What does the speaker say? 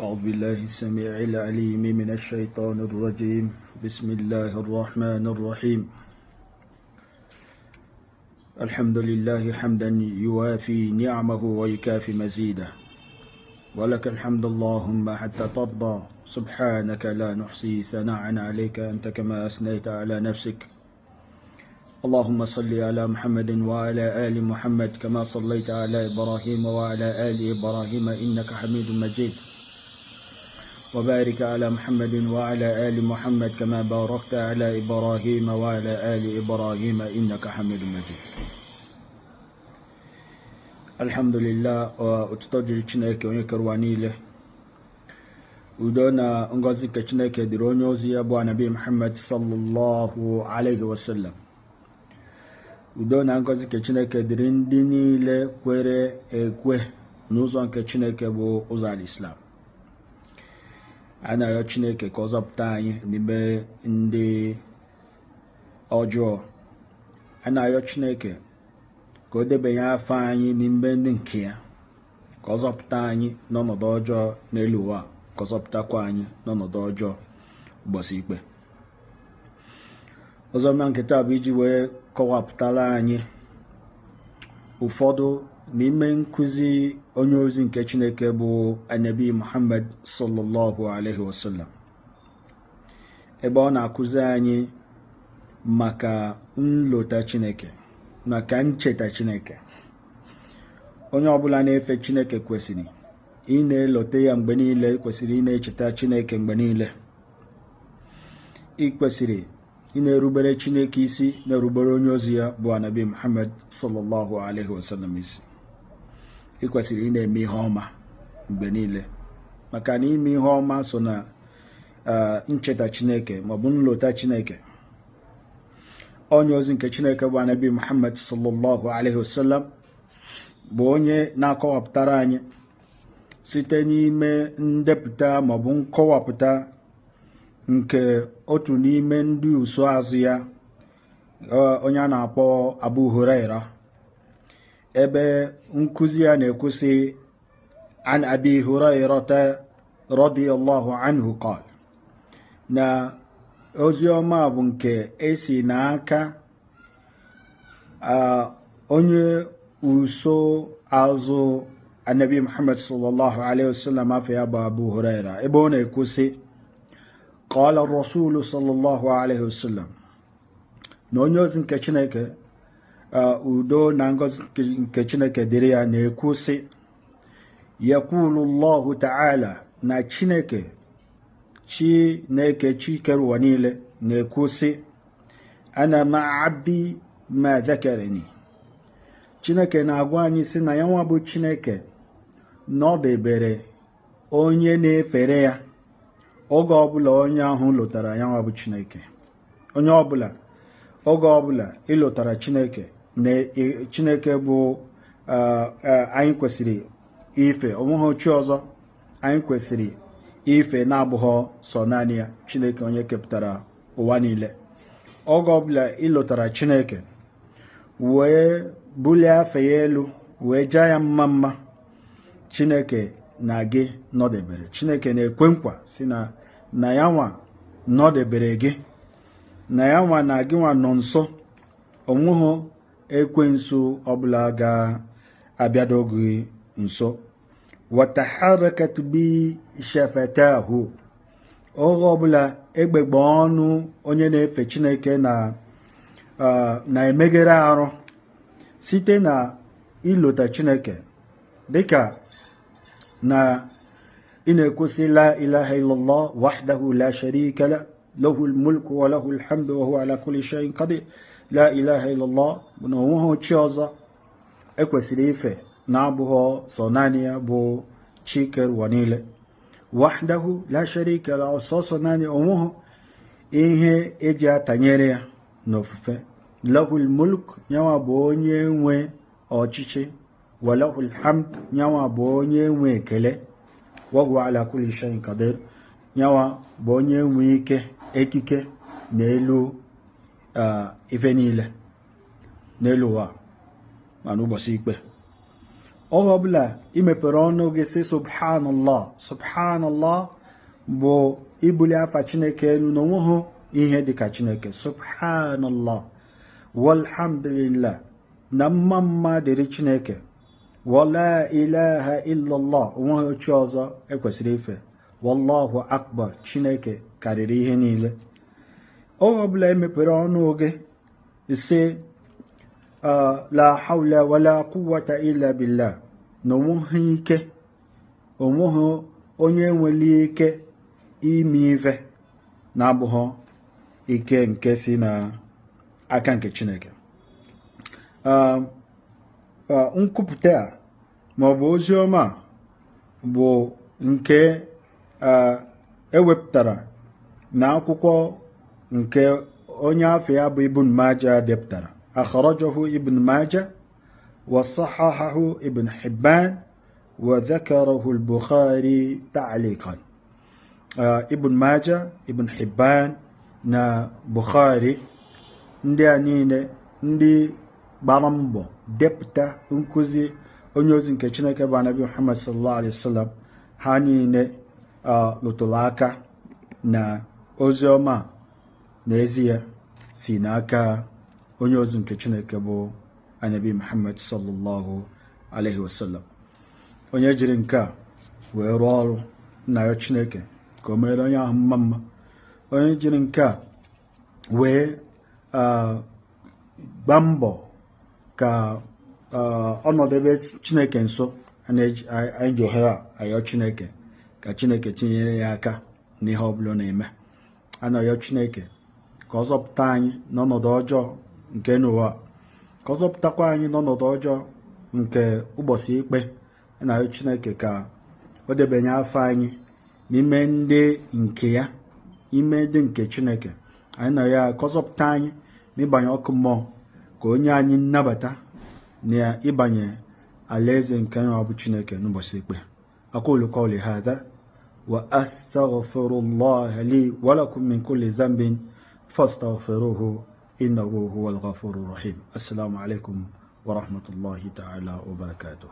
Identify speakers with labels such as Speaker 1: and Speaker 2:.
Speaker 1: أعوذ بالله السميع العليم من الشيطان الرجيم. بسم الله الرحمن الرحيم. الحمد لله حمدا يوافي نعمه ويكافي مزيده، ولك الحمد اللهم حتى ترضى. سبحانك لا نحصي ثناء عليك أنت كما أثنيت على نفسك. اللهم صل على محمد وعلى آل محمد كما صليت على إبراهيم وعلى آل إبراهيم إنك حميد مجيد، وبارك على محمد وعلى آل محمد كما باركت على إبراهيم وعلى آل إبراهيم إنك حميد مجيد. الحمد لله. وتتوجه Chineke onye kere niile. Udo na ngozi nke Chineke dịrị onye ozi ya bụ Anabi Muhammad sallallahu alaihi wasallam. Udo na ngozi nke Chineke dịrị ndị niile kwere ekwe n'ụzọ nke Chineke bụ ụzọ al-Islam. A na-arịọ Chineke ka ọ zọpụta anyị n'ime ndị ọjọọ. A na-arịọ Chineke ka o debanye afọ anyị n'ime ndị nke ya, ka ọ zọpụta anyị n'ọnọdụ ọjọọ n'elu ụwa, ka ọ zọpụtakwa anyị n'ọnọdụ ọjọọ ụbọchị ikpe. Ọzọma nke taa bụ iji wee kọwapụtara anyị ụfọdụ n'ime nkụzi onye ozi nke Chineke bụ Anabi Muhammad sallallahu alaihi wasallam, ebe ọ na-akụzi anyị maka nlota Chineke, maka ncheta Chineke. Onye ọbụla na-efe Chineke kwesịrị ị na-elote ya mgbe niile, kwesịrị ị na-echeta Chineke mgbe niile. Ị kwesịrị ị na-erubere Chineke isi, na-erubere onye ozi ya bụ Anabi Muhammad sallallahu alaihi wasallam isi. Ị kwesịrị ị na-eme ihe ọma mgbe niile, maka na ime ihe ọma so na ncheta Chineke maọbụ nlota Chineke. Onye ozi nke Chineke bụ Anabi Muhammad sallallahu alaihi wasallam bụ onye na-akọwapụtara anyị site n'ime ndepụta maọbụ nkọwapụta nke otu n'ime ndị uso azụ ya, onye a na-akpọ Abu Huraira, ebe nkụzi ya na-ekwusị an Abi Hurairata radiyallahu anhu qala, na ozi ọma bụ nke esi n'aka onye uso azụ Anabi Muhammad sallallahu alaihi wasallam, afọ ya bụ Abu Huraira, ebe ọ na-ekwusị qala Rasulu sallallahu alaihi wasallam, na onye ozi nke Chineke udo na ngozi nke Chineke dịrị ya na-ekwusị yaqulu Allahu ta'ala, na Chineke chikere ụwa niile na-ekwusị ana ma abdi ma dhakarani. Chineke na-agwa anyị sị na ya nwa bụ Chineke nọdebere onye na-efere ya oge ọbụla onye ahụ lụtara ya nwa bụ Chineke. Onye ọbụla oge ọbụla ịlụtara Chineke na Chineke bụ anyị kwesịrị ife, onweghị chi ọzọ anyị kwesịrị ife na-abụghị sọ naanị ya, Chineke onye kepụtara ụwa niile. Oge ọbụla ịlụtara Chineke wee bulie afọ ya elu, wee jaa ya mma mma, Chineke na gị nọdebere. Chineke na-ekwe nkwa si na ya nwa nọdebere gị, na ya nwa na gị nwa nọ nso. Onweghị ekwensu ọbụla ga-abịado gị nso. wataharakat bi shafatahu. Oge ọbụla egbegbe ọnụ onye na-efe Chineke na-emeghere arụ site na ilota Chineke, dịka na ị na-ekwusị la ilaha illallah wahdahu la sharika la lahul mulku wa lahul hamdu wa huwa ala kulli shay'in qadir. La ilaha illallah bụ na onweghị chi ọzọ ekwesịrị ife na-abụghị sọ naanị ya bụ chi kere ụwa niile. Wahdahu la sharika la, ọsọsọ naanị, onweghị ihe eji atanyere ya n'ofufe. Lahul mulk, nyawa bụ onye nwe ọchịchị. Wa lahul hamd, nyawa bụ onye nwe ekele. Wa huwa ala kulli shay'in qadir, nyawa bụ onye nwe ekike n'elu ife niile, n'elu ụwa ma n'ụbọchị ikpe. oge ọbụla imepere ọnụ gị sị subhanallah subhanallah bụ ibuli afa Chineke elu na onweghị ihe dịka Chineke. Subhanallah walhamdulillah na mma dịrị Chineke, wala ilaha illallah onweghị ochi ọzọ ekwesịrị ife, wallahu akbar Chineke karịrị ihe niile. oge ọbụla emepere ọnụ gị ise la hawla wala quwwata illa billah na onweghị ike, onweghị onye nwere ike ime ife na-abụghị ike nke si na aka nke Chineke. Nkwupụta a maọbụ ozi ọma bụ nke ewepụtara na akwụkwọ nke onye afọ ya bụ Ibn Majah depụtara. akhrajahu Ibn Majah wa sahahahu Ibn Hibban wa dhakarahu al-Bukhari ta'liqan. Ibn Majah, Ibn Hibban na Bukhari ndị a niile ndị gbara mbọ depụta nkụzi onye ozi nke Chineke bụ Nabi Muhammad sallallahu alaihi wasallam, ha niile lụtụrụ aka na ozi ọma n'ezie si n'aka onye ozi nke Chineke bụ Nabi Muhammad sallallahu alaihi wasallam. Onye jiri nke a wee rụọ ọrụ na ya Chineke ka o mere onye ahụ mma. Onye jiri nke a wee gbaa mbọ ka ọnọdụ ebe Chineke nso, anyị ji ohere ayọ Chineke ka Chineke tinyere ya aka n'ihe ọbụla na-eme. Anayọ Chineke ka ọ zọpụta anyị n'ọnọdụ ọjọọ nke n'ụwa, ka ọ zọpụtakwa anyị n'ọnọdụ ọjọọ nke ụbọchị ikpe. Anayọ Chineke ka o debanye afọ anyị n'ime ndị nke ya, ime ndị nke Chineke. Anyị na ya ka ọ zọpụta anyị n'ịbanye ọkụ mmụọ, ka onye anyị nnabata na ịbanye alaeze nke ya bụ Chineke n'ụbọchị ikpe. aqulu qawli hadha wa astaghfirullaha li wa lakum min kulli dhanbin fastaghfiruhu innahu huwal ghafurur rahim. Assalamu alaikum wa rahmatullahi ta'ala wa barakatuh.